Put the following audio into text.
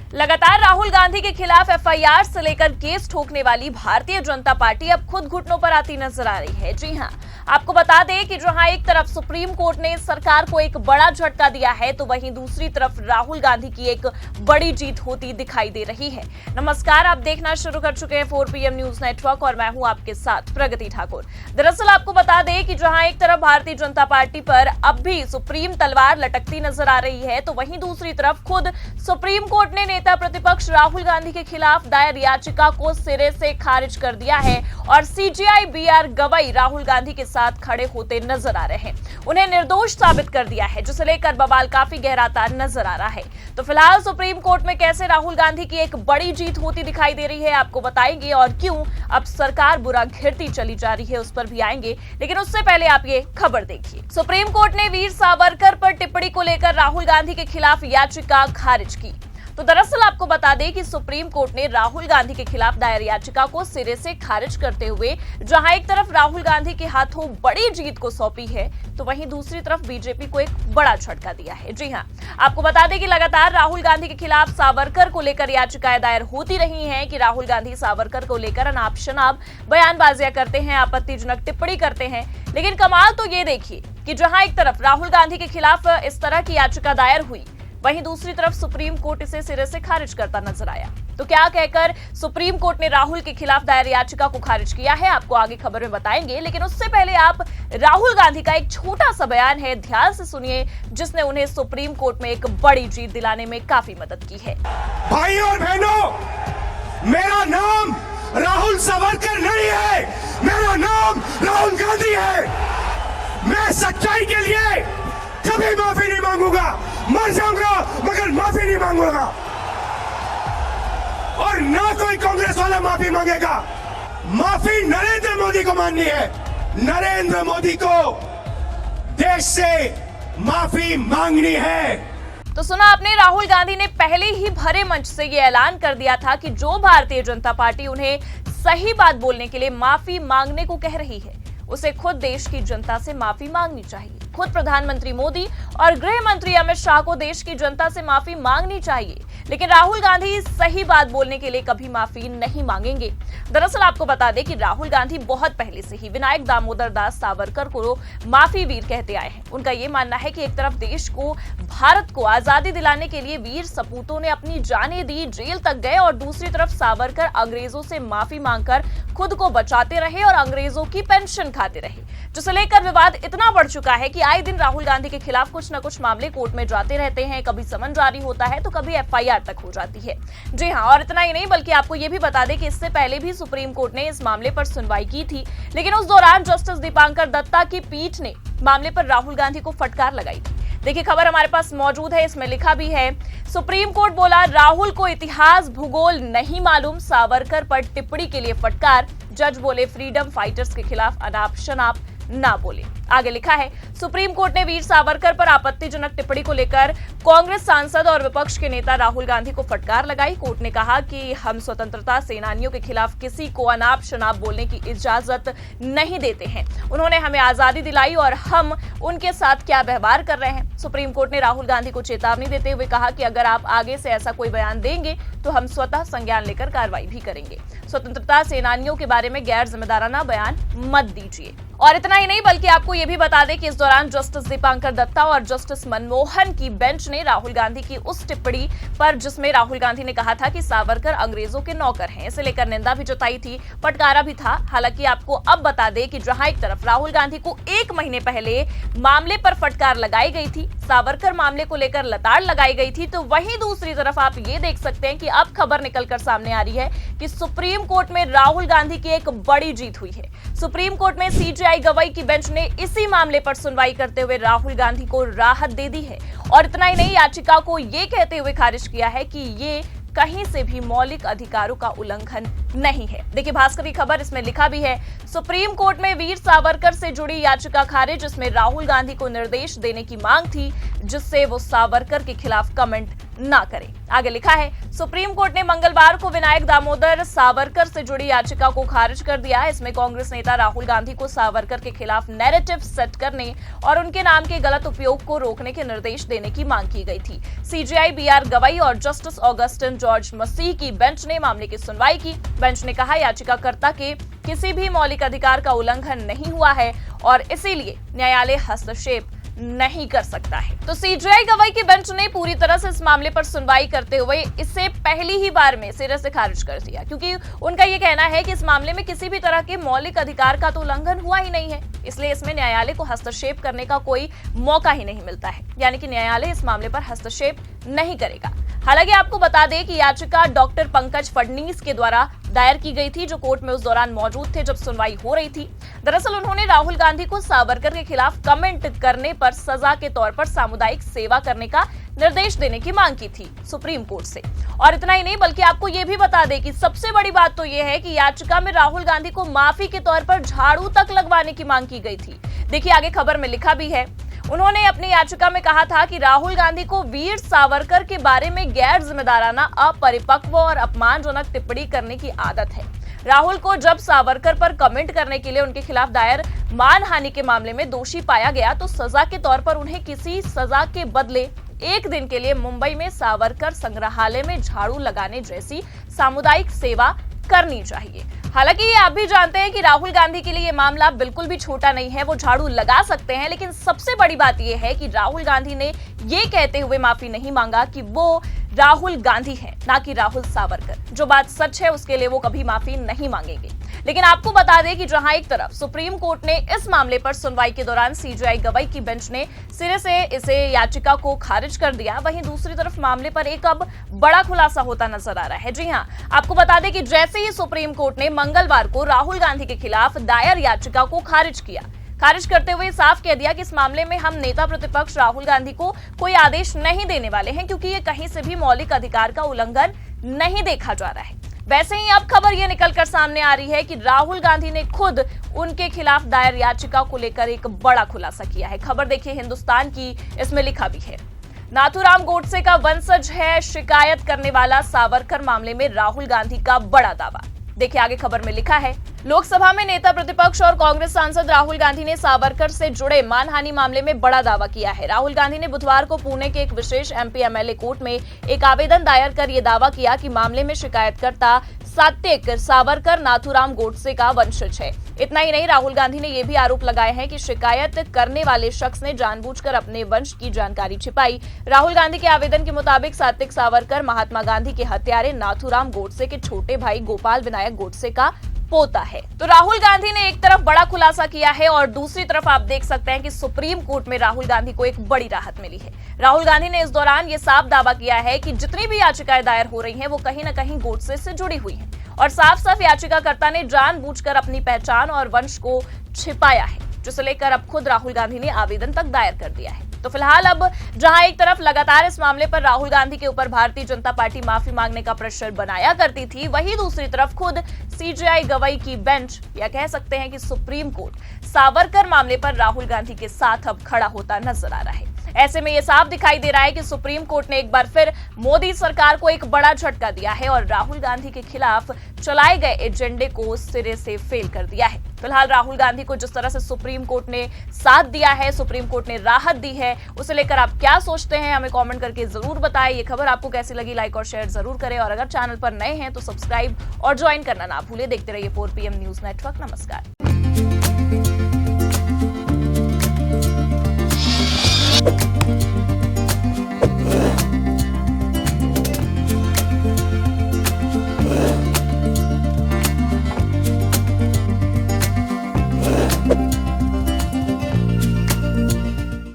लगातार राहुल गांधी के खिलाफ एफआईआर से लेकर केस ठोकने वाली भारतीय जनता पार्टी अब खुद घुटनों पर आती नजर आ रही है। जी हां, आपको बता दें कि जहां एक तरफ सुप्रीम कोर्ट ने सरकार को एक बड़ा झटका दिया है, तो वहीं दूसरी तरफ राहुल गांधी की एक बड़ी जीत होती दिखाई दे रही है। नमस्कार, आप देखना शुरू कर चुके हैं 4 PM न्यूज नेटवर्क और मैं हूं आपके साथ प्रगति ठाकुर। दरअसल आपको बता दें कि जहां एक तरफ भारतीय जनता पार्टी पर अब भी सुप्रीम तलवार लटकती नजर आ रही है, तो वहीं दूसरी तरफ खुद सुप्रीम कोर्ट ने नेता प्रतिपक्ष राहुल गांधी के खिलाफ दायर याचिका को सिरे से खारिज कर दिया है और सीजेआई BR गवई राहुल गांधी के साथ खड़े होते नजर आ रहे हैं। उन्हें निर्दोष साबित कर दिया है, जिसे लेकर बवाल काफी गहराता नजर आ रहा है। तो फिलहाल सुप्रीम कोर्ट में कैसे राहुल गांधी की एक बड़ी जीत होती दिखाई दे रही है, आपको बताएंगे, और क्यों अब सरकार बुरा घिरती चली जा रही है उस पर भी आएंगे। लेकिन उससे पहले आप ये खबर देखिए। सुप्रीम कोर्ट ने वीर सावरकर पर टिप्पणी को लेकर राहुल गांधी के खिलाफ याचिका खारिज की। तो दरअसल आपको बता दें कि सुप्रीम कोर्ट ने राहुल गांधी के खिलाफ दायर याचिका को सिरे से खारिज करते हुए जहां एक तरफ राहुल गांधी के हाथों बड़ी जीत को सौंपी है, तो वहीं दूसरी तरफ बीजेपी को एक बड़ा झटका दिया है। जी हां, आपको बता दें कि लगातार राहुल गांधी के खिलाफ सावरकर को लेकर याचिकाएं दायर होती रही हैं कि राहुल गांधी सावरकर को लेकर अनाप शनाप बयानबाजियां करते हैं, आपत्तिजनक टिप्पणी करते हैं। लेकिन कमाल तो ये देखिए कि जहां एक तरफ राहुल गांधी के खिलाफ इस तरह की याचिका दायर हुई, वहीं दूसरी तरफ सुप्रीम कोर्ट इसे सिरे से खारिज करता नजर आया। तो क्या कहकर सुप्रीम कोर्ट ने राहुल के खिलाफ दायर याचिका को खारिज किया है, आपको आगे खबर में बताएंगे। लेकिन उससे पहले आप राहुल गांधी का एक छोटा सा बयान है, ध्यान से सुनिए, जिसने उन्हें सुप्रीम कोर्ट में एक बड़ी जीत दिलाने में काफी मदद की है। भाई और बहनों, मेरा नाम राहुल सावरकर नहीं है, मेरा नाम राहुल गांधी है। मैं सच्चाई के लिए कभी माफी नहीं मांगूंगा, मर जाऊंगा मगर माफी नहीं मांगूंगा, और ना कोई कांग्रेस वाला माफी मांगेगा। माफी नरेंद्र मोदी को मांगनी है, नरेंद्र मोदी को देश से माफी मांगनी है। तो सुना आपने, राहुल गांधी ने पहले ही भरे मंच से ये ऐलान कर दिया था कि जो भारतीय जनता पार्टी उन्हें सही बात बोलने के लिए माफी मांगने को कह रही है, उसे खुद देश की जनता से माफी मांगनी चाहिए। खुद प्रधानमंत्री मोदी और गृह मंत्री अमित शाह को देश की जनता से माफी मांगनी चाहिए। लेकिन राहुल गांधी सही बात बोलने के लिए कभी माफी नहीं मांगेंगे। दरअसल आपको बता दें कि राहुल गांधी बहुत पहले से ही विनायक दामोदर दास सावरकर को माफी वीर कहते आए हैं। उनका ये मानना है कि एक तरफ देश को, भारत को आजादी दिलाने के लिए वीर सपूतों ने अपनी जानें दी, जेल तक गए, और दूसरी तरफ सावरकर अंग्रेजों से माफी मांगकर खुद को बचाते रहे और अंग्रेजों की पेंशन खाते रहे, जिसे लेकर विवाद इतना बढ़ चुका है कि आए दिन राहुल गांधी के खिलाफ कुछ न कुछ मामले कोर्ट में जाते रहते हैं। कभी समन जारी होता है तो कभी एफआईआर तक हो जाती है। जी हां, और इतना ही नहीं बल्कि आपको ये भी बता दें कि इससे पहले भी सुप्रीम कोर्ट ने इस मामले पर सुनवाई की थी, लेकिन उस दौरान जस्टिस दीपांकर दत्ता की पीठ ने मामले पर राहुल गांधी को फटकार लगाई थी। देखिए, खबर हमारे पास मौजूद है, इसमें लिखा भी है, सुप्रीम कोर्ट बोला राहुल को इतिहास भूगोल नहीं मालूम, सावरकर पर टिप्पणी के लिए फटकार। जज बोले फ्रीडम फाइटर्स के खिलाफ अनाप शनाप ना बोले। आगे लिखा है, सुप्रीम कोर्ट ने वीर सावरकर पर आपत्तिजनक टिप्पणी को लेकर कांग्रेस सांसद और विपक्ष के नेता राहुल गांधी को फटकार लगाई। कोर्ट ने कहा कि हम स्वतंत्रता सेनानियों के खिलाफ किसी को अनाप शनाप बोलने की इजाजत नहीं देते हैं। उन्होंने हमें आजादी दिलाई और हम उनके साथ क्या व्यवहार कर रहे हैं। सुप्रीम कोर्ट ने राहुल गांधी को चेतावनी देते हुए कहा कि अगर आप आगे से ऐसा कोई बयान देंगे तो हम स्वतः संज्ञान लेकर कार्रवाई भी करेंगे। स्वतंत्रता सेनानियों के बारे में गैर जिम्मेदाराना बयान मत दीजिए। और इतना ही नहीं बल्कि आपको ये भी बता दें कि इस दौरान जस्टिस दीपांकर दत्ता और जस्टिस मनमोहन की बेंच ने राहुल गांधी की उस टिप्पणी पर, जिसमें राहुल गांधी ने कहा था कि सावरकर अंग्रेजों के नौकर हैं, इसे लेकर निंदा भी जताई थी, फटकारा भी था। हालांकि आपको अब बता दें कि जहां एक तरफ राहुल गांधी को 1 महीने पहले मामले पर फटकार लगाई गई थी, सावरकर मामले को लेकर लताड़ लगाई गई थी, तो वहीं दूसरी तरफ आप ये देख सकते हैं कि अब खबर निकलकर सामने आ रही है कि सुप्रीम कोर्ट में राहुल गांधी की एक बड़ी जीत हुई है। सुप्रीम कोर्ट में सीजेआई गवई की बेंच ने इसी मामले पर सुनवाई करते हुए राहुल गांधी को राहत दे दी है, और इतना ही नहीं, याचिका को ये कहते हुए खारिज किया है कि ये कहीं से भी मौलिक अधिकारों का उल्लंघन नहीं है। देखिए भास्कर की खबर, इसमें लिखा भी है, सुप्रीम कोर्ट में वीर सावरकर से जुड़ी याचिका खारिज। इसमें राहुल गांधी को निर्देश देने की मांग थी, जिससे वो सावरकर के खिलाफ कमेंट ना करें। आगे लिखा है, सुप्रीम कोर्ट ने मंगलवार को विनायक दामोदर सावरकर से जुड़ी याचिका को खारिज कर दिया। इसमें कांग्रेस नेता राहुल गांधी को सावरकर के खिलाफ नैरेटिव सेट करने और उनके नाम के गलत उपयोग को रोकने के निर्देश देने की मांग की गई थी। सीजेआई बीआर गवई और जस्टिस ऑगस्टिन जॉर्ज मसीह की बेंच ने मामले की सुनवाई की। बेंच ने कहा, याचिकाकर्ता के किसी भी मौलिक अधिकार का उल्लंघन नहीं हुआ है और इसीलिए न्यायालय हस्तक्षेप नहीं कर सकता है। तो सीजेआई गवाही की बेंच ने पूरी तरह से इस मामले पर सुनवाई करते हुए इसे पहली ही बार में सिरे से खारिज कर दिया, क्योंकि उनका यह कहना है कि इस मामले में किसी भी तरह के मौलिक अधिकार का तो उल्लंघन हुआ ही नहीं है, इसलिए इसमें न्यायालय को हस्तक्षेप करने का कोई मौका ही नहीं मिलता है, यानी कि न्यायालय इस मामले पर हस्तक्षेप नहीं करेगा। हालांकि आपको बता दें कि याचिका डॉक्टर पंकज फडनीस के द्वारा दायर की गई थी, जो कोर्ट में उस दौरान मौजूद थे जब सुनवाई हो रही थी। दरअसल उन्होंने राहुल गांधी को सावरकर के खिलाफ कमेंट करने पर सजा के तौर पर सामुदायिक सेवा करने का निर्देश देने की मांग की थी सुप्रीम कोर्ट से। और इतना ही नहीं, बल्कि आपको यह भी बता दें कि सबसे बड़ी बात तो यह है कि याचिका में राहुल गांधी को माफी के तौर पर झाड़ू तक लगवाने की मांग की गई थी। देखिए, आगे खबर में लिखा भी है, उन्होंने अपनी याचिका में कहा था कि राहुल गांधी को वीर सावरकर के बारे में गैर जिम्मेदाराना, अपरिपक्व और अपमानजनक टिप्पणी करने की आदत है। राहुल को जब सावरकर पर कमेंट करने के लिए उनके खिलाफ दायर मानहानि के मामले में दोषी पाया गया, तो सजा के तौर पर उन्हें किसी सजा के बदले एक दिन के लिए मुंबई में सावरकर संग्रहालय में झाड़ू लगाने जैसी सामुदायिक सेवा करनी चाहिए। हालांकि ये आप भी जानते हैं कि राहुल गांधी के लिए ये मामला बिल्कुल भी छोटा नहीं है, वो झाड़ू लगा सकते हैं, लेकिन सबसे बड़ी बात ये है कि राहुल गांधी ने ये कहते हुए माफी नहीं मांगा कि वो राहुल गांधी हैं, ना कि राहुल सावरकर। जो बात सच है उसके लिए वो कभी माफी नहीं मांगेंगे। लेकिन आपको बता दें कि जहां एक तरफ सुप्रीम कोर्ट ने इस मामले पर सुनवाई के दौरान सीजेआई गवाही की बेंच ने सिरे से इसे याचिका को खारिज कर दिया, वहीं दूसरी तरफ मामले पर एक अब बड़ा खुलासा होता नजर आ रहा है। जी हां, आपको बता दें कि जैसे ही सुप्रीम कोर्ट ने मंगलवार को राहुल गांधी के खिलाफ दायर याचिका को खारिज करते हुए साफ कह दिया कि इस मामले में हम नेता प्रतिपक्ष राहुल गांधी को कोई आदेश नहीं देने वाले हैं, क्योंकि ये कहीं से भी मौलिक अधिकार का उल्लंघन नहीं देखा जा रहा है। वैसे ही अब खबर ये निकलकर सामने आ रही है कि राहुल गांधी ने खुद उनके खिलाफ दायर याचिका को लेकर एक बड़ा खुलासा किया है। खबर देखिए हिंदुस्तान की, इसमें लिखा भी है, नाथूराम गोडसे का वंशज है शिकायत करने वाला, सावरकर मामले में राहुल गांधी का बड़ा दावा। देखिए आगे खबर में लिखा है, लोकसभा में नेता प्रतिपक्ष और कांग्रेस सांसद राहुल गांधी ने सावरकर से जुड़े मानहानि मामले में बड़ा दावा किया है। राहुल गांधी ने बुधवार को पुणे के एक विशेष एमपी एमएलए कोर्ट में एक आवेदन दायर कर यह दावा किया कि मामले में शिकायतकर्ता सात्विक सावरकर नाथूराम गोडसे का वंशज है। इतना ही नहीं, राहुल गांधी ने यह भी आरोप लगाए हैं कि शिकायत करने वाले शख्स ने जानबूझकर अपने वंश की जानकारी छिपाई। राहुल गांधी के आवेदन के मुताबिक सात्विक सावरकर महात्मा गांधी के हत्यारे नाथूराम गोडसे के छोटे भाई गोपाल विनायक गोडसे का पोता है। तो राहुल गांधी ने एक तरफ बड़ा खुलासा किया है और दूसरी तरफ आप देख सकते हैं कि सुप्रीम कोर्ट में राहुल गांधी को एक बड़ी राहत मिली है। राहुल गांधी ने इस दौरान ये साफ दावा किया है कि जितनी भी याचिकाएं दायर हो रही हैं वो कहीं न कहीं गोडसे से जुड़ी हुई हैं और साफ-साफ याचिकाकर्ता ने जानबूझकर अपनी पहचान और वंश को छिपाया है, जिसे लेकर अब खुद राहुल गांधी ने आवेदन तक दायर कर दिया है। तो फिलहाल अब जहां एक तरफ लगातार इस मामले पर राहुल गांधी के ऊपर भारतीय जनता पार्टी माफी मांगने का प्रेशर बनाया करती थी, वहीं दूसरी तरफ खुद सीजेआई गवाही की बेंच या कह सकते हैं कि सुप्रीम कोर्ट सावरकर मामले पर राहुल गांधी के साथ अब खड़ा होता नजर आ रहा है। ऐसे में यह साफ दिखाई दे रहा है कि सुप्रीम कोर्ट ने एक बार फिर मोदी सरकार को एक बड़ा झटका दिया है और राहुल गांधी के खिलाफ चलाए गए एजेंडे को सिरे से फेल कर दिया है। फिलहाल राहुल गांधी को जिस तरह से सुप्रीम कोर्ट ने साथ दिया है, सुप्रीम कोर्ट ने राहत दी है, उसे लेकर आप क्या सोचते हैं हमें कमेंट करके जरूर बताएं। ये खबर आपको कैसी लगी लाइक और शेयर जरूर करें और अगर चैनल पर नए हैं तो सब्सक्राइब और ज्वाइन करना ना भूलें। देखते रहिए 4 PM न्यूज नेटवर्क। नमस्कार।